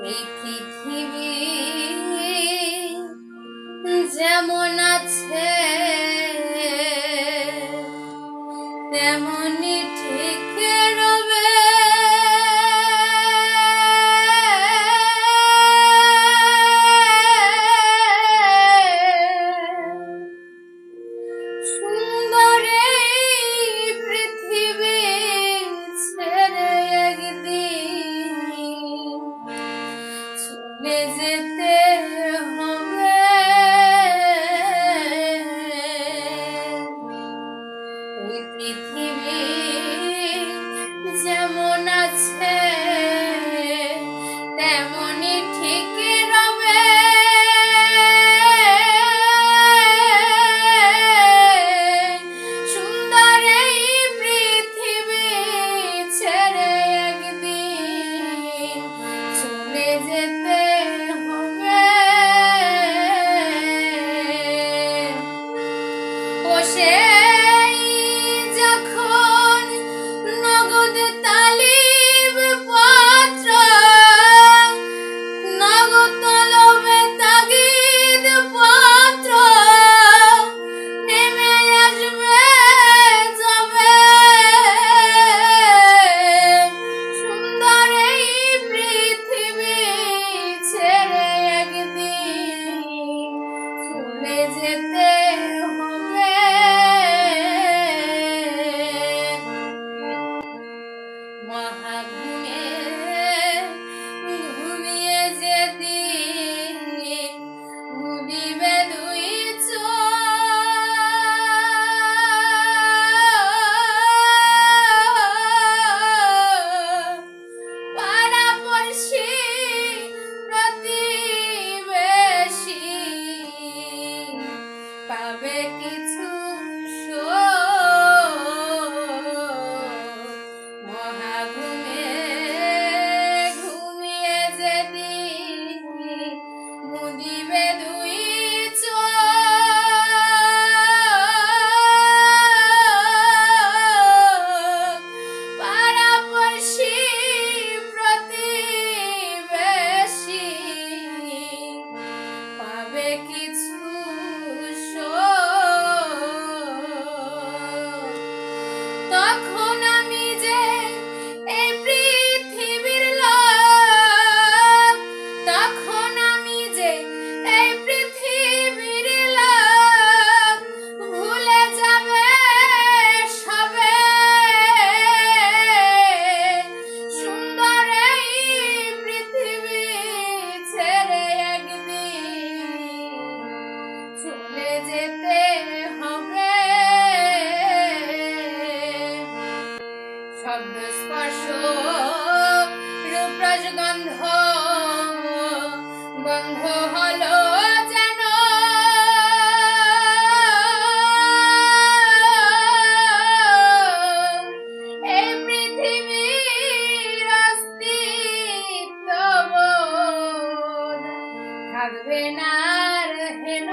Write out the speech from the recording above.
এই পৃথিবী যেমন আছে তেমনি ঠিক রবে। সুন্দর এই পৃথিবী ছেড়ে একদিন চলে যেতে হবে। এই পৃথিবী যেমন আছে তেমনি ঠিক রবে। সুন্দর এই পৃথিবী ছেড়ে একদিন চলে যেতে হবে। ও সেই যখন নগদ তালিব পত্র নগদ তলবে তাগিদ পত্র নেমে আসবে যাবে। সুন্দর এই পৃথিবী ছেড়ে একদিন চলে যেতে হবে। মহাগুণে ঘুমিয়ে যেদিন ঘুমিবে দুই চোখ। পাড়াপড়শি প্রতিবেশী পাবে কিছু মহাগুণে ঘুমিয়ে যেদিন মুদিবে দুই চোখ। পাড়াপড়শি প্রতিবেশী পাবে কিছু তখন আমি যে এই পৃথিবীর লোক, তখন আমি যে এই পৃথিবীর লোক ভুলে যাবে সবে। সুন্দর এই পৃথিবী ছেড়ে একদিন চলে যেতে হবে। শব্দ স্পর্শ রূপ রসগন্ধ বন্ধ হলো যেন। এই পৃথিবীর অস্তিত্ব থাকবে না আর হেন।